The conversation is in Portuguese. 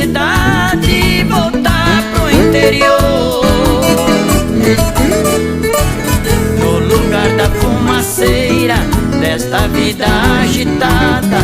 cidade e voltar pro interior. No lugar da fumaceira desta vida agitada,